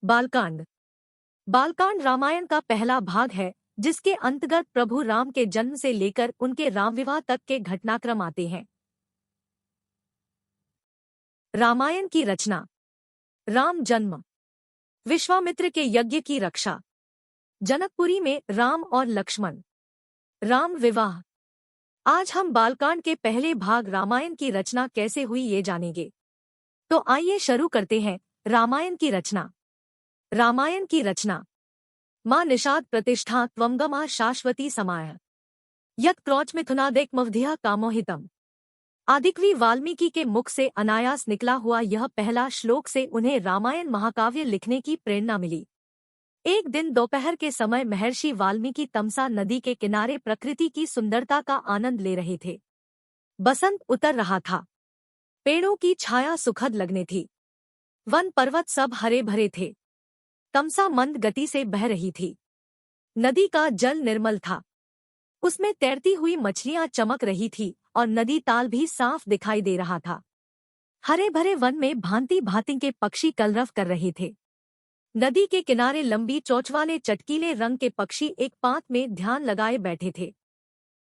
बालकांड। बालकांड रामायण का पहला भाग है जिसके अंतर्गत प्रभु राम के जन्म से लेकर उनके राम विवाह तक के घटनाक्रम आते हैं। रामायण की रचना। राम जन्म, विश्वामित्र के यज्ञ की रक्षा, जनकपुरी में राम और लक्ष्मण, राम विवाह। आज हम बालकांड के पहले भाग रामायण की रचना कैसे हुई ये जानेंगे। तो आइए शुरू करते हैं। रामायण की रचना। रामायण की रचना। मां निषाद प्रतिष्ठा त्वंगमा शाश्वती समाय यत् क्रोच मिथुनादेकमवधिया कामोहितम। आदिकवि वाल्मीकि के मुख से अनायास निकला हुआ यह पहला श्लोक से उन्हें रामायण महाकाव्य लिखने की प्रेरणा मिली। एक दिन दोपहर के समय महर्षि वाल्मीकि तमसा नदी के किनारे प्रकृति की सुंदरता का आनंद ले रहे थे। बसंत उतर रहा था। पेड़ों की छाया सुखद लगने थी। वन पर्वत सब हरे भरे थे। तमसा मंद गति से बह रही थी। नदी का जल निर्मल था। उसमें तैरती हुई मछलियां चमक रही थी और नदी ताल भी साफ दिखाई दे रहा था। हरे भरे वन में भांति भांति के पक्षी कलरव कर रहे थे। नदी के किनारे लंबी चोंच वाले चटकीले रंग के पक्षी एक पात में ध्यान लगाए बैठे थे।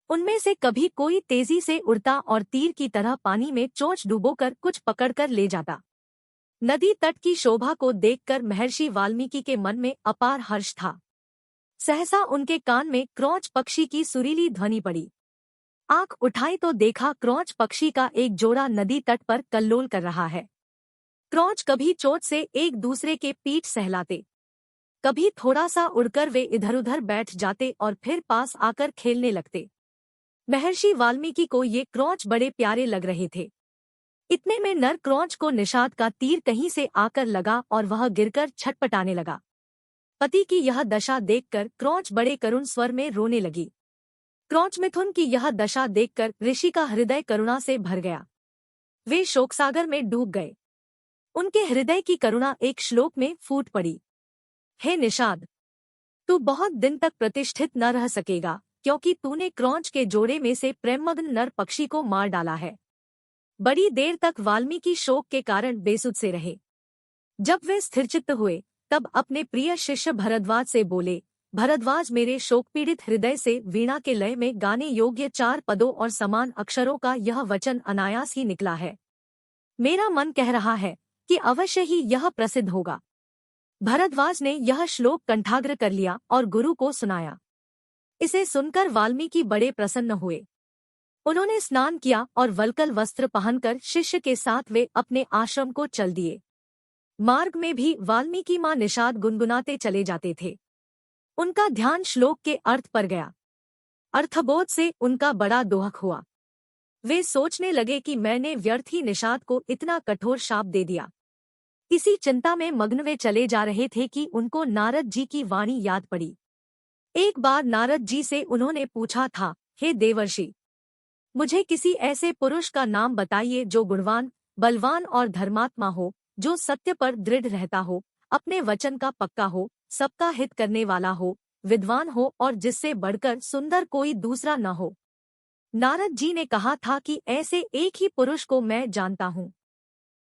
उनमें से कभी कोई तेजी से उड़ता और तीर की तरह पानी में चोंच डुबोकर कुछ पकड़कर ले जाता। नदी तट की शोभा को देखकर महर्षि वाल्मीकि के मन में अपार हर्ष था। सहसा उनके कान में क्रोच पक्षी की सुरीली ध्वनि पड़ी। आंख उठाई तो देखा क्रोच पक्षी का एक जोड़ा नदी तट पर कल्लोल कर रहा है। क्रोच कभी चोंच से एक दूसरे के पीठ सहलाते, कभी थोड़ा सा उड़कर वे इधर उधर बैठ जाते और फिर पास आकर खेलने लगते। महर्षि वाल्मीकि को ये क्रोच बड़े प्यारे लग रहे थे। इतने में नर क्रोच को निषाद का तीर कहीं से आकर लगा और वह गिरकर छटपटाने लगा। पति की यह दशा देखकर क्रोच बड़े करुण स्वर में रोने लगी। क्रोच मिथुन की यह दशा देखकर ऋषि का हृदय करुणा से भर गया। वे शोकसागर में डूब गए। उनके हृदय की करुणा एक श्लोक में फूट पड़ी। हे निषाद, तू बहुत दिन तक प्रतिष्ठित न रह सकेगा, क्योंकि तूने क्रोच के जोड़े में से प्रेममग्न नर पक्षी को मार डाला है। बड़ी देर तक वाल्मीकि शोक के कारण बेसुध से रहे। जब वे स्थिरचित्त हुए तब अपने प्रिय शिष्य भरद्वाज से बोले, भरद्वाज, मेरे शोक पीड़ित हृदय से वीणा के लय में गाने योग्य 4 पदों और समान अक्षरों का यह वचन अनायास ही निकला है। मेरा मन कह रहा है कि अवश्य ही यह प्रसिद्ध होगा। भरद्वाज ने यह श्लोक कंठाग्र कर लिया और गुरु को सुनाया। इसे सुनकर वाल्मीकि बड़े प्रसन्न हुए। उन्होंने स्नान किया और वल्कल वस्त्र पहनकर शिष्य के साथ वे अपने आश्रम को चल दिए। मार्ग में भी वाल्मीकि मां निषाद गुनगुनाते चले जाते थे। उनका ध्यान श्लोक के अर्थ पर गया। अर्थबोध से उनका बड़ा दोहक हुआ। वे सोचने लगे कि मैंने व्यर्थ ही निषाद को इतना कठोर शाप दे दिया। इसी चिंता में मग्न वे चले जा रहे थे कि उनको नारद जी की वाणी याद पड़ी। एक बार नारद जी से उन्होंने पूछा था, हे देवर्षि, मुझे किसी ऐसे पुरुष का नाम बताइए जो गुणवान, बलवान और धर्मात्मा हो, जो सत्य पर दृढ़ रहता हो, अपने वचन का पक्का हो, सबका हित करने वाला हो, विद्वान हो और जिससे बढ़कर सुंदर कोई दूसरा न हो। नारद जी ने कहा था कि ऐसे एक ही पुरुष को मैं जानता हूँ।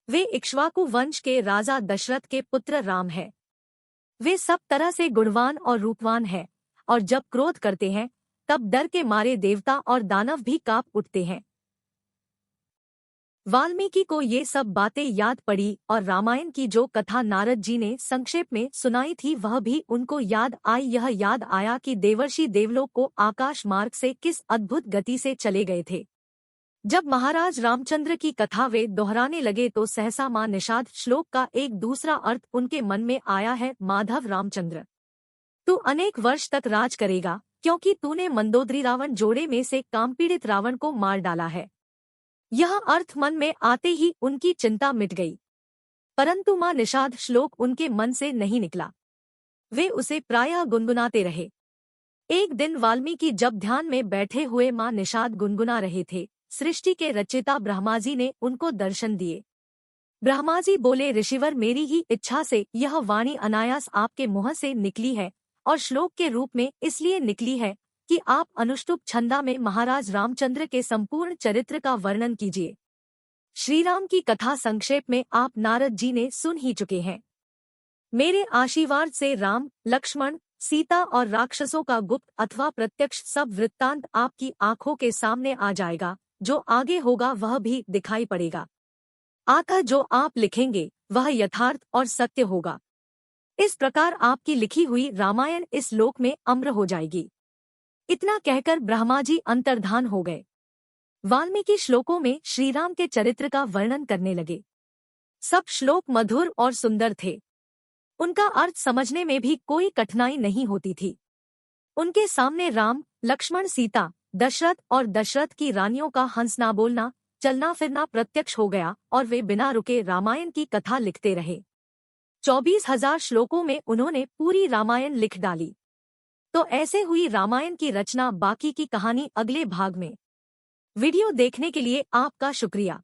वे इक्ष्वाकु वंश के राजा दशरथ के पुत्र राम है। वे सब तरह से गुणवान और रूपवान है और जब क्रोध करते हैं तब डर के मारे देवता और दानव भी कांप उठते हैं। वाल्मीकि को ये सब बातें याद पड़ी और रामायण की जो कथा नारद जी ने संक्षेप में सुनाई थी वह भी उनको याद आई। यह याद आया कि देवर्षि देवलोक को आकाश मार्ग से किस अद्भुत गति से चले गए थे। जब महाराज रामचंद्र की कथा वे दोहराने लगे तो सहसा मां निषाद श्लोक का एक दूसरा अर्थ उनके मन में आया है। माधव रामचंद्र, तू अनेक वर्ष तक राज करेगा, क्योंकि तूने मंदोदरी रावण जोड़े में से कामपीड़ित रावण को मार डाला है। यह अर्थ मन में आते ही उनकी चिंता मिट गई। परंतु मां निषाद श्लोक उनके मन से नहीं निकला। वे उसे प्रायः गुनगुनाते रहे। एक दिन वाल्मीकि जब ध्यान में बैठे हुए मां निषाद गुनगुना रहे थे, सृष्टि के रचयिता ब्रह्माजी ने उनको दर्शन दिए। ब्रह्माजी बोले, ऋषिवर, मेरी ही इच्छा से यह वाणी अनायास आपके मुंह से निकली है और श्लोक के रूप में इसलिए निकली है कि आप अनुष्टुप छंदा में महाराज रामचंद्र के संपूर्ण चरित्र का वर्णन कीजिए। श्रीराम की कथा संक्षेप में आप नारद जी ने सुन ही चुके हैं। मेरे आशीर्वाद से राम, लक्ष्मण, सीता और राक्षसों का गुप्त अथवा प्रत्यक्ष सब वृत्तांत आपकी आंखों के सामने आ जाएगा। जो आगे होगा वह भी दिखाई पड़ेगा। अतः जो आप लिखेंगे वह यथार्थ और सत्य होगा। इस प्रकार आपकी लिखी हुई रामायण इस लोक में अमर हो जाएगी। इतना कहकर ब्रह्मा जी अंतर्धान हो गए। वाल्मीकि श्लोकों में श्रीराम के चरित्र का वर्णन करने लगे। सब श्लोक मधुर और सुंदर थे। उनका अर्थ समझने में भी कोई कठिनाई नहीं होती थी। उनके सामने राम, लक्ष्मण, सीता, दशरथ और दशरथ की रानियों का हंसना बोलना, चलना फिरना प्रत्यक्ष हो गया और वे बिना रुके रामायण की कथा लिखते रहे। 24,000 श्लोकों में उन्होंने पूरी रामायण लिख डाली। तो ऐसे हुई रामायण की रचना। बाकी की कहानी अगले भाग में। वीडियो देखने के लिए आपका शुक्रिया।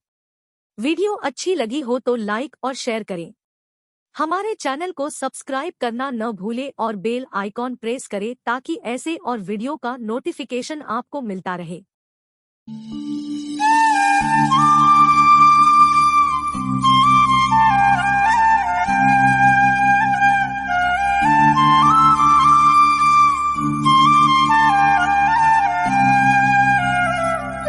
वीडियो अच्छी लगी हो तो लाइक और शेयर करें। हमारे चैनल को सब्सक्राइब करना न भूलें और बेल आइकॉन प्रेस करें ताकि ऐसे और वीडियो का नोटिफिकेशन आपको मिलता रहे।